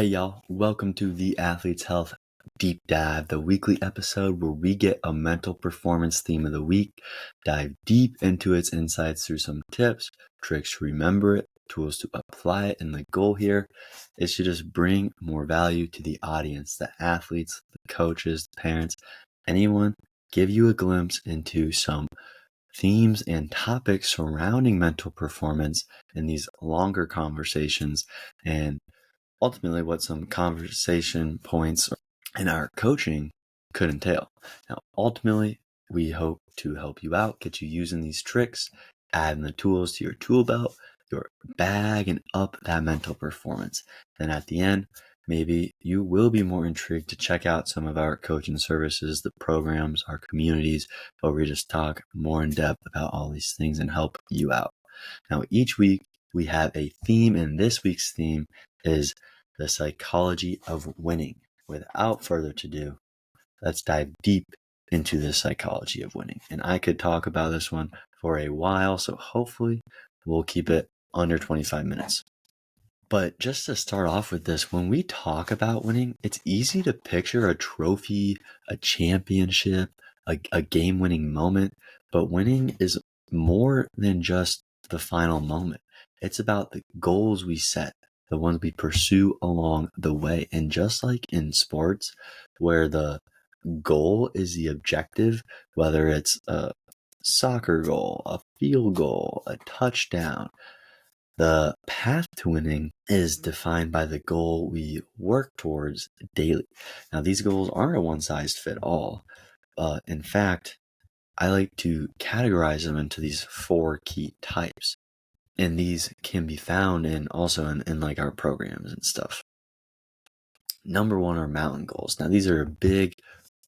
Hey y'all, welcome to the Athlete's Health Deep Dive, the weekly episode where we get a mental performance theme of the week, dive deep into its insights through some tips, tricks to remember it, tools to apply it, and the goal here is to just bring more value to the audience, the athletes, the coaches, the parents, anyone, give you a glimpse into some themes and topics surrounding mental performance in these longer conversations and ultimately what some conversation points in our coaching could entail. Now, ultimately, we hope to help you out, get you using these tricks, adding the tools to your tool belt, your bag, and up that mental performance. Then at the end, maybe you will be more intrigued to check out some of our coaching services, the programs, our communities, where we just talk more in depth about all these things and help you out. Now, each week we have a theme, and this week's theme is the psychology of winning. Without further ado, let's dive deep into the psychology of winning. And I could talk about this one for a while, so hopefully we'll keep it under 25 minutes. But just to start off with this, when we talk about winning, it's easy to picture a trophy, a championship, a game-winning moment, but winning is more than just the final moment. It's about the goals we set, the ones we pursue along the way. And just like in sports, where the goal is the objective, whether it's a soccer goal, a field goal, a touchdown, the path to winning is defined by the goal we work towards daily. Now, these goals aren't a one-size-fits-all. In fact, I like to categorize them into these 4 key types. And these can be found in like our programs and stuff. Number 1 are mountain goals. Now, these are big,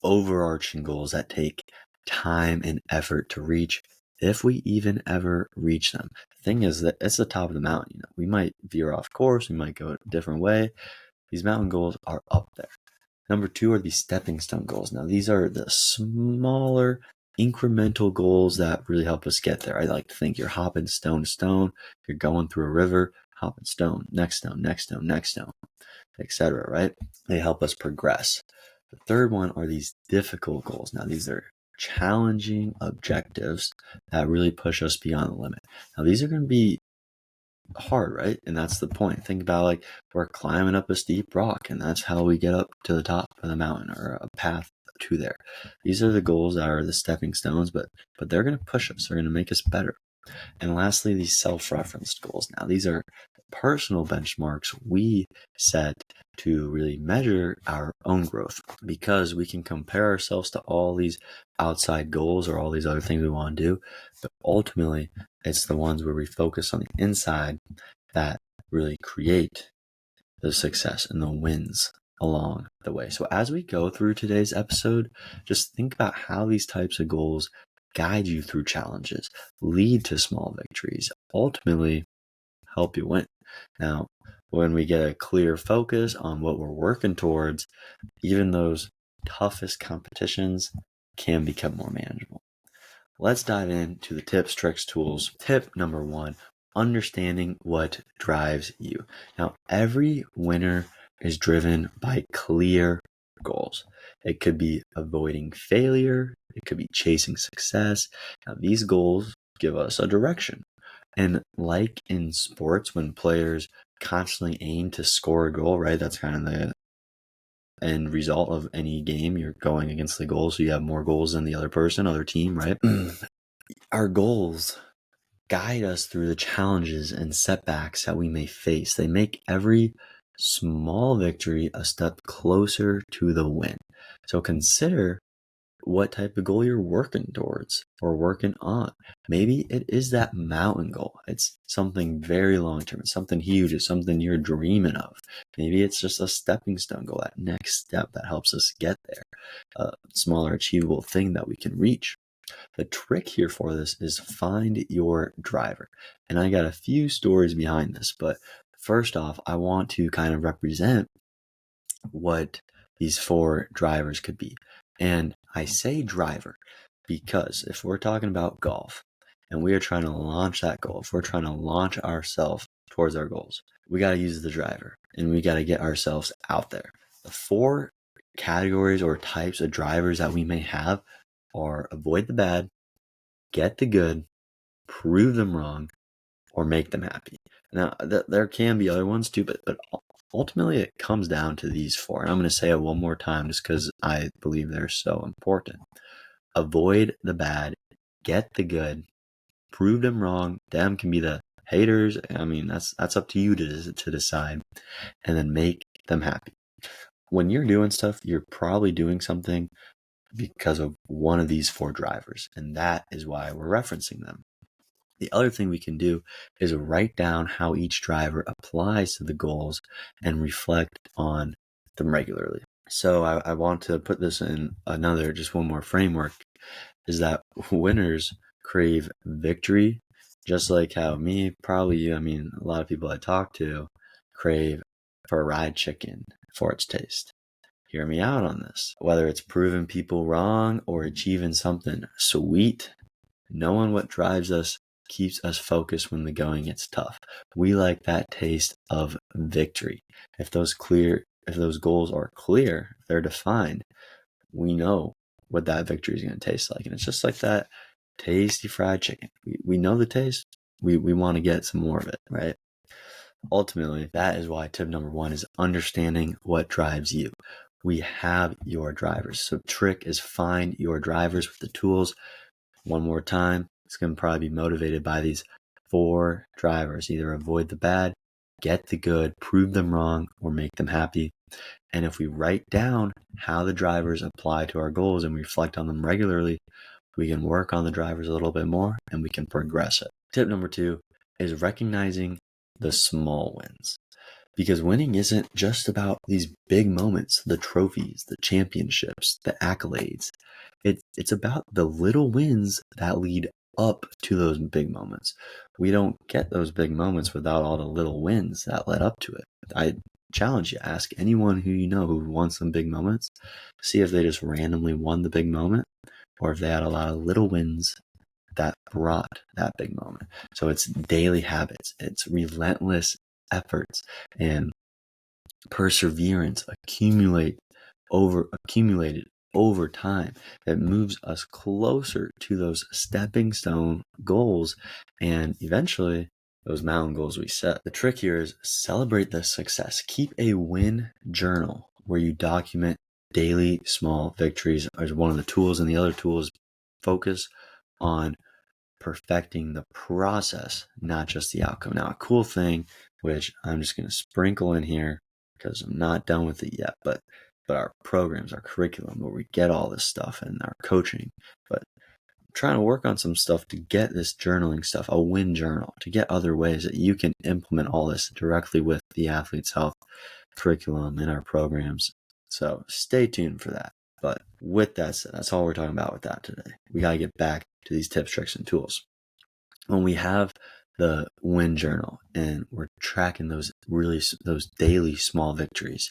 overarching goals that take time and effort to reach, if we even ever reach them. The thing is that it's the top of the mountain. We might veer off course, we might go a different way. These mountain goals are up there. Number 2 are these stepping stone goals. Now, these are the smaller incremental goals that really help us get there. I like to think you're hopping stone to stone. You're going through a river, hopping stone, next stone, next stone, next stone, etc., right? They help us progress. The third one are these difficult goals. Now, these are challenging objectives that really push us beyond the limit. Now, these are going to be hard, right? And that's the point. Think about like we're climbing up a steep rock, and that's how we get up to the top of the mountain, or a path to there. These are the goals that are the stepping stones, but they're going to push us. They're going to make us better. And lastly, these self-referenced goals. Now, these are personal benchmarks we set to really measure our own growth, because we can compare ourselves to all these outside goals or all these other things we want to do, but ultimately it's the ones where we focus on the inside that really create the success and the wins along the way. So as we go through today's episode, just think about how these types of goals guide you through challenges, lead to small victories, ultimately help you win. Now, when we get a clear focus on what we're working towards, even those toughest competitions can become more manageable. Let's dive into the tips, tricks, tools. Tip number 1, understanding what drives you. Now, every winner is driven by clear goals. It could be avoiding failure. It could be chasing success. Now, these goals give us a direction. And like in sports, when players constantly aim to score a goal, right? That's kind of the end result of any game. You're going against the goal, so you have more goals than the other person, other team, right? Our goals guide us through the challenges and setbacks that we may face. They make every small victory a step closer to the win. So consider what type of goal you're working towards or working on. Maybe it is that mountain goal. It's something very long-term. It's something huge. It's something you're dreaming of. Maybe it's just a stepping stone goal, that next step that helps us get there, a smaller achievable thing that we can reach. The trick here for this is find your driver. And I got a few stories behind this, but first off, I want to kind of represent what these 4 drivers could be. And I say driver because if we're talking about golf and we are trying to launch that goal, if we're trying to launch ourselves towards our goals. We got to use the driver, and we got to get ourselves out there. The 4 categories or types of drivers that we may have are avoid the bad, get the good, prove them wrong, or make them happy. Now, there can be other ones too, but ultimately it comes down to these 4. And I'm going to say it one more time just because I believe they're so important. Avoid the bad, get the good, prove them wrong. Them can be the haters. I mean, that's up to you to decide, and then make them happy. When you're doing stuff, you're probably doing something because of one of these 4 drivers, and that is why we're referencing them. The other thing we can do is write down how each driver applies to the goals and reflect on them regularly. So I want to put this in just one more framework, is that winners crave victory, just like how a lot of people I talk to crave fried chicken for its taste. Hear me out on this. Whether it's proving people wrong or achieving something sweet, knowing what drives us keeps us focused when the going gets tough. We like that taste of victory. If those goals are clear, they're defined, we know what that victory is going to taste like. And it's just like that tasty fried chicken. We know the taste. We want to get some more of it, right? Ultimately, that is why tip number 1 is understanding what drives you. We have your drivers. So trick is find your drivers with the tools. One more time, it's going to probably be motivated by these 4 drivers. Either avoid the bad, get the good, prove them wrong, or make them happy. And if we write down how the drivers apply to our goals and reflect on them regularly, we can work on the drivers a little bit more and we can progress it. Tip number 2 is recognizing the small wins. Because winning isn't just about these big moments, the trophies, the championships, the accolades. It's about the little wins that lead up to those big moments. We don't get those big moments without all the little wins that led up to it. I challenge you, ask anyone who you know who won some big moments, see if they just randomly won the big moment or if they had a lot of little wins that brought that big moment. So it's daily habits, it's relentless efforts and perseverance accumulated over time that moves us closer to those stepping stone goals and eventually those mountain goals we set. The trick here is celebrate the success. Keep a win journal where you document daily small victories as one of the tools, and the other tools focus on perfecting the process, not just the outcome. Now, a cool thing, which I'm just going to sprinkle in here because I'm not done with it yet, but our programs, our curriculum, where we get all this stuff and our coaching, but I'm trying to work on some stuff to get this journaling stuff, a win journal, to get other ways that you can implement all this directly with the Athletes Health curriculum in our programs. So stay tuned for that. But with that said, that's all we're talking about with that today. We got to get back to these tips, tricks, and tools. When we have the win journal and we're tracking those daily small victories,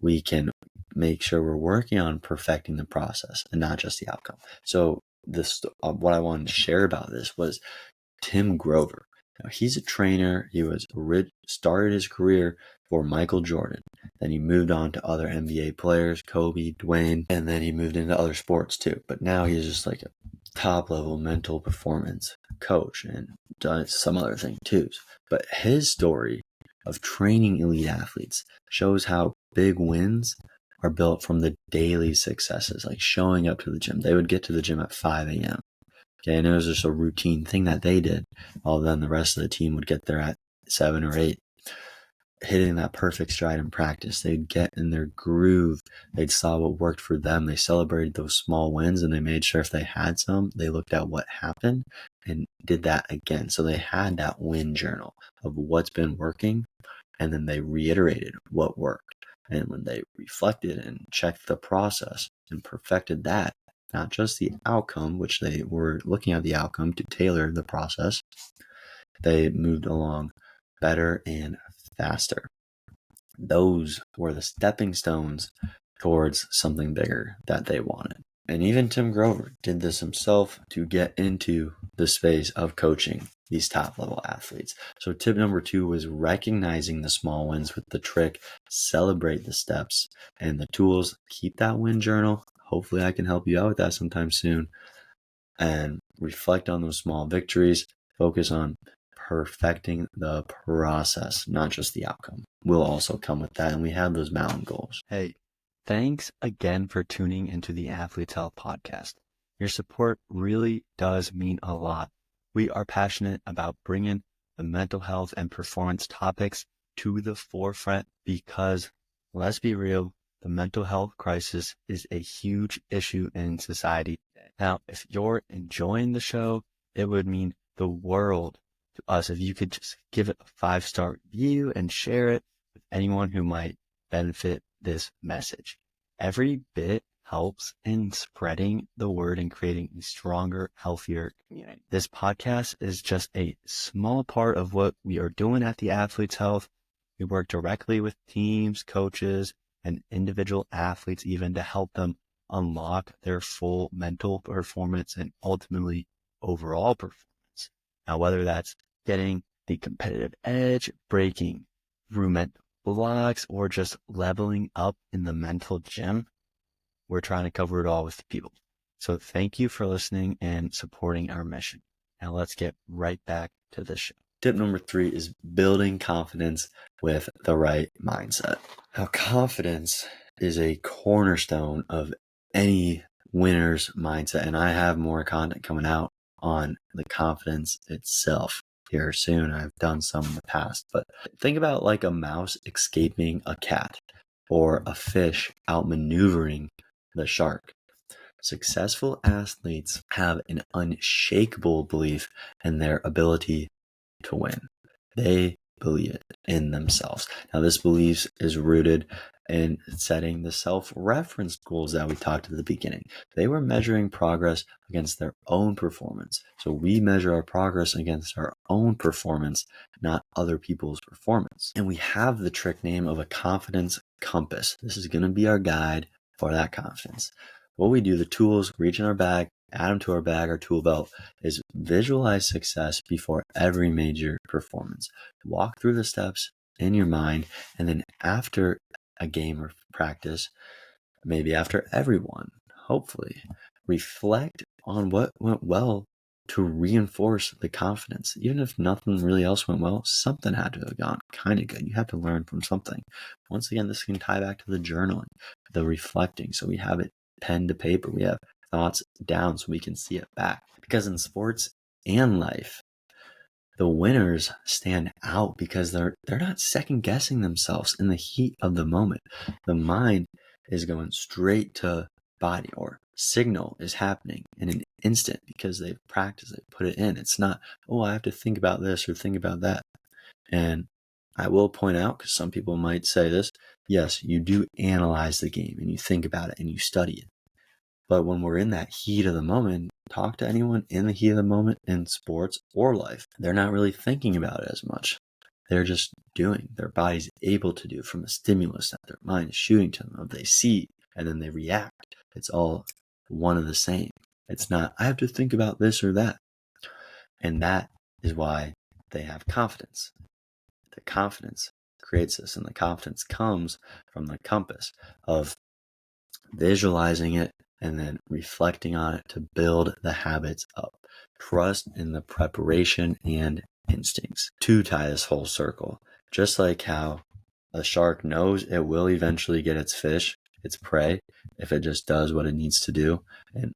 we can make sure we're working on perfecting the process and not just the outcome. So what I wanted to share about this was Tim Grover. Now, he's a trainer. He started his career for Michael Jordan. Then he moved on to other NBA players, Kobe, Dwayne, and then he moved into other sports too. But now he's just like a top level mental performance coach and does some other thing too. But his story of training elite athletes shows how big wins are built from the daily successes, like showing up to the gym. They would get to the gym at 5 a.m. Okay, and it was just a routine thing that they did. Well, then the rest of the team would get there at 7 or 8, hitting that perfect stride in practice. They'd get in their groove. They'd saw what worked for them. They celebrated those small wins, and they made sure if they had some, they looked at what happened and did that again. So they had that win journal of what's been working, and then they reiterated what worked. And when they reflected and checked the process and perfected that, not just the outcome, which they were looking at the outcome to tailor the process, they moved along better and faster. Those were the stepping stones towards something bigger that they wanted. And even Tim Grover did this himself to get into the space of coaching. these top level athletes. So tip number 2 was recognizing the small wins with the trick, celebrate the steps and the tools, keep that win journal. Hopefully I can help you out with that sometime soon, and reflect on those small victories. Focus on perfecting the process, not just the outcome. Will also come with that, and we have those mountain goals. Hey, thanks again for tuning into the Athletes Health Podcast. Your support really does mean a lot. We are passionate about bringing the mental health and performance topics to the forefront because, let's be real, the mental health crisis is a huge issue in society. Now, if you're enjoying the show, it would mean the world to us if you could just give it a 5-star review and share it with anyone who might benefit this message. Every bit helps in spreading the word and creating a stronger, healthier community. This podcast is just a small part of what we are doing at the Athletes Health. We work directly with teams, coaches, and individual athletes even to help them unlock their full mental performance and ultimately overall performance. Now, whether that's getting the competitive edge, breaking through mental blocks, or just leveling up in the mental gym, we're trying to cover it all with people. So thank you for listening and supporting our mission. Now let's get right back to the show. Tip number 3 is building confidence with the right mindset. Now, confidence is a cornerstone of any winner's mindset, and I have more content coming out on the confidence itself here soon. I've done some in the past, but think about like a mouse escaping a cat or a fish outmaneuvering the shark. Successful athletes have an unshakable belief in their ability to win. They believe it in themselves. Now, this belief is rooted in setting the self-reference goals that we talked at the beginning. They were measuring progress against their own performance. So we measure our progress against our own performance, not other people's performance. And we have the trick name of a confidence compass. This is going to be our guide for that confidence. What we do, the tools, reach in our bag, add them to our bag, our tool belt, is visualize success before every major performance. Walk through the steps in your mind, and then after a game or practice, maybe after every one, hopefully, reflect on what went well to reinforce the confidence. Even if nothing really else went well, something had to have gone kind of good. You have to learn from something. Once again, this can tie back to the journaling, the reflecting. So we have it pen to paper. We have thoughts down so we can see it back. Because in sports and life, the winners stand out because they're not second guessing themselves in the heat of the moment. The mind is going straight to body, or signal is happening in an instant because they've practiced it, put it in. It's not, oh, I have to think about this or think about that. And I will point out, because some people might say this, yes, you do analyze the game and you think about it and you study it. But when we're in that heat of the moment, talk to anyone in the heat of the moment in sports or life. They're not really thinking about it as much. They're just doing. Their body's able to do from a stimulus that their mind is shooting to them. They see and then they react. It's all one and the same. It's not, I have to think about this or that. And that is why they have confidence. The confidence creates this, and the confidence comes from the compass of visualizing it and then reflecting on it to build the habits up. Trust in the preparation and instincts. To tie this whole circle, just like how a shark knows it will eventually get its fish, its prey, if it just does what it needs to do, and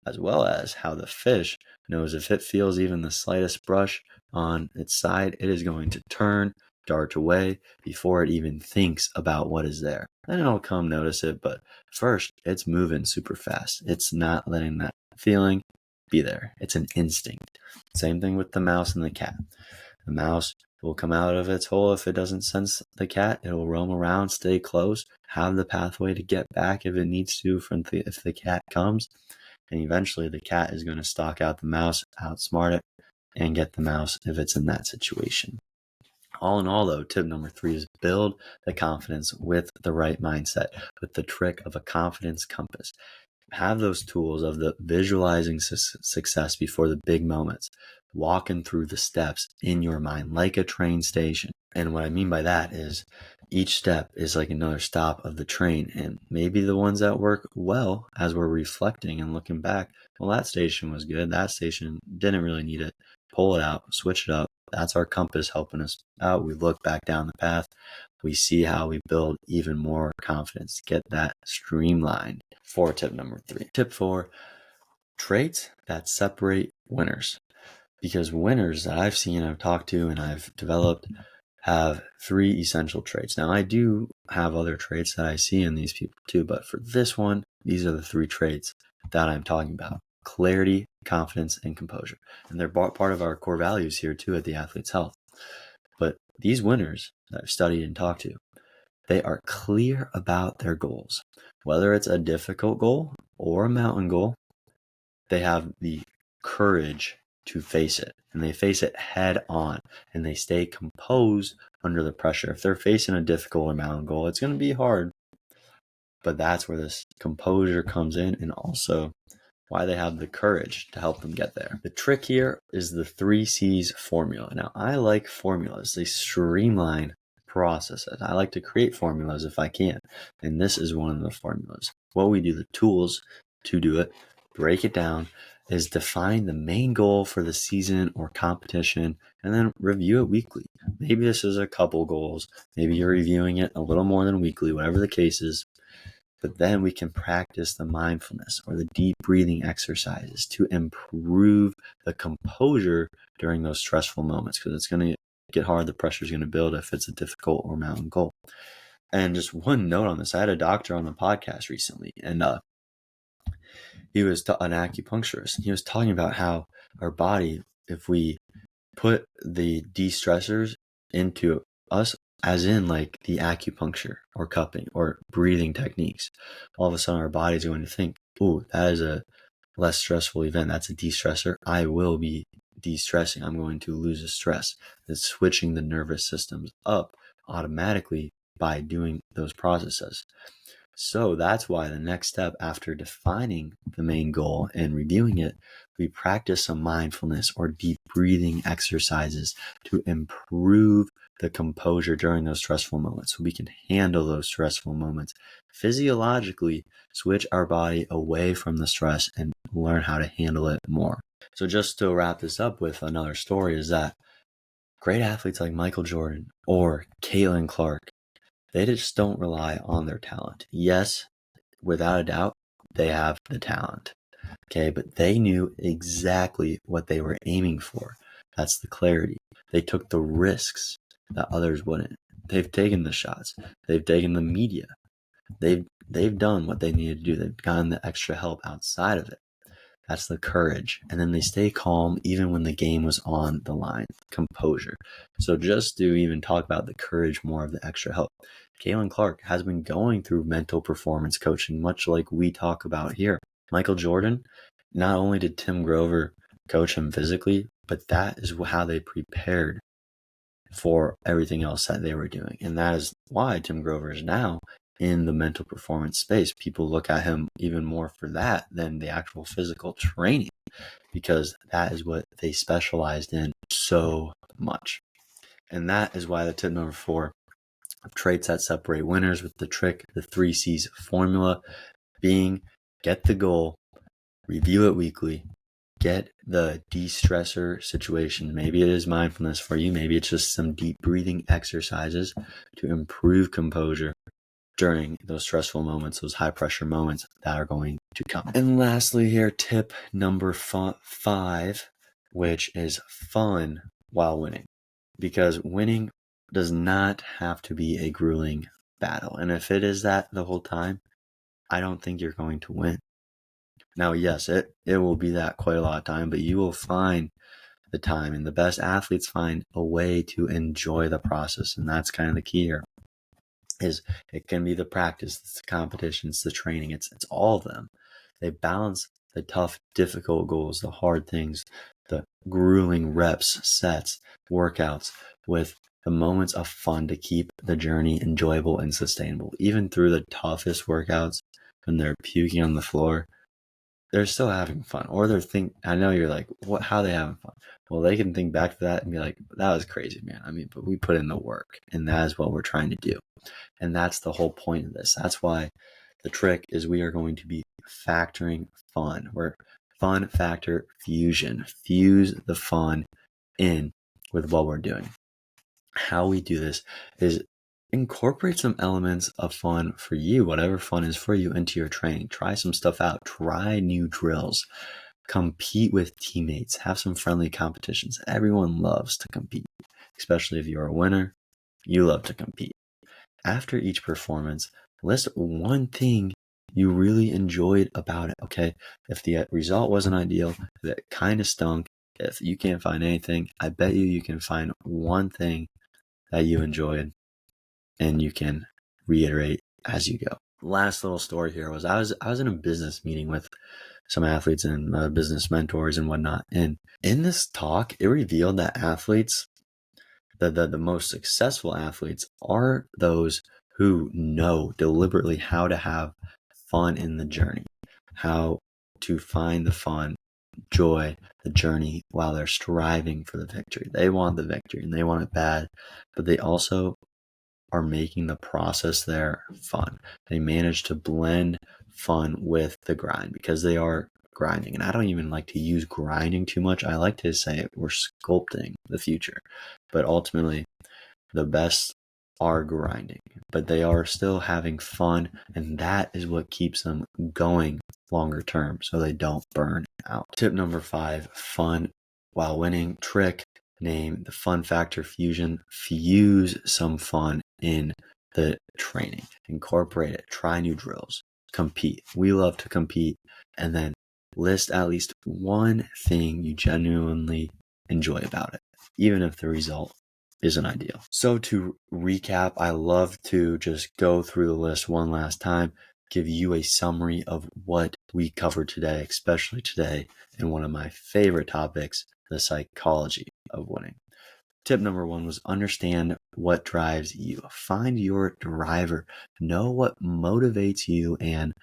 as well as how the fish knows if it feels even the slightest brush on its side, it is going to turn, dart away before it even thinks about what is there. Then it'll come notice it, but first it's moving super fast. It's not letting that feeling be there. It's an instinct. Same thing with the mouse and the cat. The mouse will come out of its hole if it doesn't sense the cat. It will roam around, stay close, have the pathway to get back if it needs to if the cat comes. And eventually the cat is going to stalk out the mouse, outsmart it, and get the mouse if it's in that situation. All in all, though, tip number 3 is build the confidence with the right mindset, with the trick of a confidence compass. have those tools of the visualizing success before the big moments, walking through the steps in your mind like a train station. And what I mean by that is each step is like another stop of the train, and maybe the ones that work well as we're reflecting and looking back, well, that station was good, that station didn't really need it, pull it out, switch it up. That's our compass helping us out. We look back down the path, we see how we build even more confidence, get that streamlined. For tip number 3. Tip 4, traits that separate winners. Because winners that I've seen, I've talked to, and I've developed have 3 essential traits. Now, I do have other traits that I see in these people too, but for this one, these are the 3 traits that I'm talking about: clarity, confidence, and composure. And they're part of our core values here too at the Athletes Health. But these winners that I've studied and talked to, they are clear about their goals. Whether it's a difficult goal or a mountain goal, they have the courage to face it, and they face it head on, and they stay composed under the pressure. If they're facing a difficult or mountain goal, it's going to be hard, but that's where this composure comes in, and also why they have the courage to help them get there. The trick here is the 3 C's formula. Now, I like formulas. They streamline processes. I like to create formulas if I can, and this is one of the formulas. What we do, the tools to do it, break it down, is define the main goal for the season or competition, and then review it weekly. Maybe this is a couple goals. Maybe you're reviewing it a little more than weekly, whatever the case is. But then we can practice the mindfulness or the deep breathing exercises to improve the composure during those stressful moments, because it's going to get hard. The pressure is going to build if it's a difficult or mountain goal. And just one note on this, I had a doctor on the podcast recently, and he was an acupuncturist. He was talking about how our body, if we put the de-stressors into us, as in like the acupuncture or cupping or breathing techniques, all of a sudden our body's going to think, oh, that is a less stressful event. That's a de-stressor. I will be de-stressing. I'm going to lose a stress. It's switching the nervous systems up automatically by doing those processes. So that's why the next step after defining the main goal and reviewing it, we practice some mindfulness or deep breathing exercises to improve the composure during those stressful moments, so we can handle those stressful moments physiologically, switch our body away from the stress and learn how to handle it more. So just to wrap this up with another story, is that great athletes like Michael Jordan or Caitlin Clark, they just don't rely on their talent. Yes, without a doubt, they have the talent. Okay, but they knew exactly what they were aiming for. That's the clarity. They took the risks that others wouldn't. They've taken the shots. They've taken the media. They've done what they needed to do. They've gotten the extra help outside of it. That's the courage. And then they stay calm even when the game was on the line. Composure. So just to even talk about the courage more of the extra help, Caitlin Clark has been going through mental performance coaching, much like we talk about here. Michael Jordan, not only did Tim Grover coach him physically, but that is how they prepared for everything else that they were doing. And that is why Tim Grover is now in the mental performance space. People look at him even more for that than the actual physical training, because that is what they specialized in so much. And that is why the tip number 4 of traits that separate winners with the trick, the 3 C's formula, being get the goal, review it weekly, get the de-stressor situation. Maybe it is mindfulness for you. Maybe it's just some deep breathing exercises to improve composure during those stressful moments, those high pressure moments that are going to come. And lastly here, tip number 5, which is fun while winning. Because winning does not have to be a grueling battle. And if it is that the whole time, I don't think you're going to win. Now, yes, it will be that quite a lot of time, but you will find the time, and the best athletes find a way to enjoy the process. And that's kind of the key here. Is it can be the practice, it's the competition, it's the training, it's all of them. They balance the tough, difficult goals, the hard things, the grueling reps, sets, workouts, with the moments of fun to keep the journey enjoyable and sustainable. Even through the toughest workouts, when they're puking on the floor, they're still having fun, or I know you're like, what, how are they having fun? Well, they can think back to that and be like, that was crazy, man. I mean, but we put in the work, and that is what we're trying to do. And that's the whole point of this. That's why the trick is we are going to be factoring fun. We're fun factor fusion. Fuse the fun in with what we're doing. How we do this is incorporate some elements of fun for you, whatever fun is for you, into your training. Try some stuff out. Try new drills. Compete with teammates. Have some friendly competitions. Everyone loves to compete, especially if you're a winner. You love to compete. After each performance, list one thing you really enjoyed about it, okay? If the result wasn't ideal, if it kind of stunk, if you can't find anything, I bet you can find one thing that you enjoyed and you can reiterate as you go. Last little story here was I was in a business meeting with some athletes and business mentors and whatnot. And in this talk, it revealed that athletes, the most successful athletes, are those who know deliberately how to have fun in the journey, how to find the fun, joy, the journey while they're striving for the victory. They want the victory and they want it bad, but they also are making the process there fun. They manage to blend fun with the grind because they are grinding. And I don't even like to use grinding too much. I like to say we're sculpting the future, but ultimately the best are grinding, but they are still having fun. And that is what keeps them going longer term so they don't burn out. Tip number 5, fun while winning. Trick, name the fun factor fusion. Fuse some fun in the training. Incorporate it. Try new drills. Compete. We love to compete. And then list at least one thing you genuinely enjoy about it, even if the result isn't ideal. So to recap, I love to just go through the list one last time, give you a summary of what we covered today, especially today in one of my favorite topics, the psychology of winning. Tip number 1 was understand what drives you. Find your driver. Know what motivates you and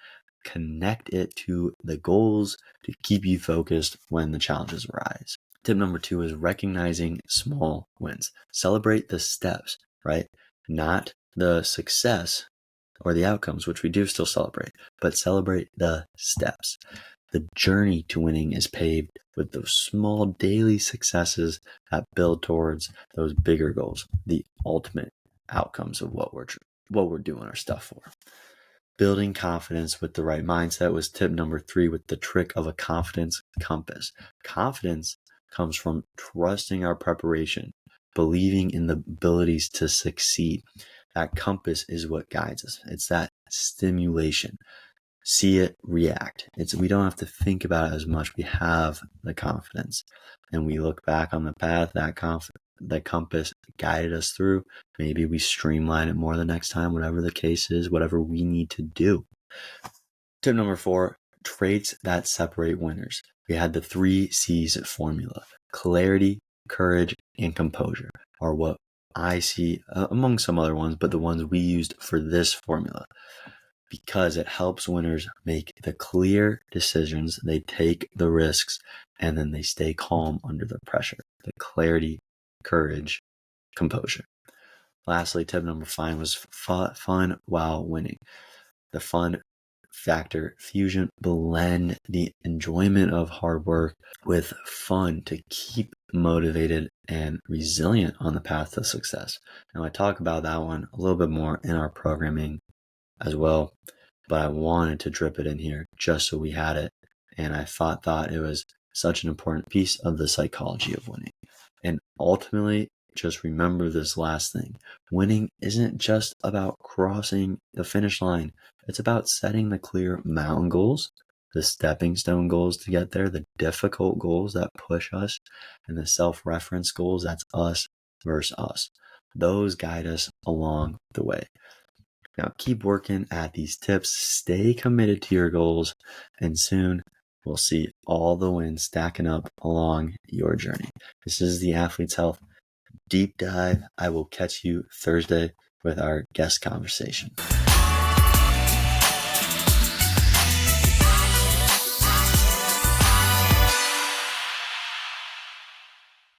connect it to the goals to keep you focused when the challenges arise. Tip number 2 is recognizing small wins. Celebrate the steps, right? Not the success or the outcomes, which we do still celebrate, but celebrate the steps. The journey to winning is paved with those small daily successes that build towards those bigger goals, the ultimate outcomes of what we're doing our stuff for. Building confidence with the right mindset was tip number 3, with the trick of a confidence compass. Confidence comes from trusting our preparation, believing in the abilities to succeed. That compass is what guides us. It's that stimulation. See it, react. We don't have to think about it as much. We have the confidence, and we look back on the path that compass guided us through. Maybe we streamline it more the next time, whatever the case is, whatever we need to do. Tip number 4, traits that separate winners. We had the 3 C's formula. Clarity, courage, and composure are what I see among some other ones, but the ones we used for this formula, because it helps winners make the clear decisions, they take the risks, and then they stay calm under the pressure. The clarity, courage, composure. Lastly, tip number 5 was fun while winning. The fun factor fusion, blend the enjoyment of hard work with fun to keep motivated and resilient on the path to success. Now, I talk about that one a little bit more in our programming as well, but I wanted to drip it in here just so we had it. And I thought it was such an important piece of the psychology of winning. And ultimately, just remember this last thing. Winning isn't just about crossing the finish line. It's about setting the clear mountain goals, the stepping stone goals to get there, the difficult goals that push us, and the self-reference goals, that's us versus us. Those guide us along the way. Now, keep working at these tips, stay committed to your goals, and soon we'll see all the wins stacking up along your journey. This is the Athletes Health Deep Dive. I will catch you Thursday with our guest conversation.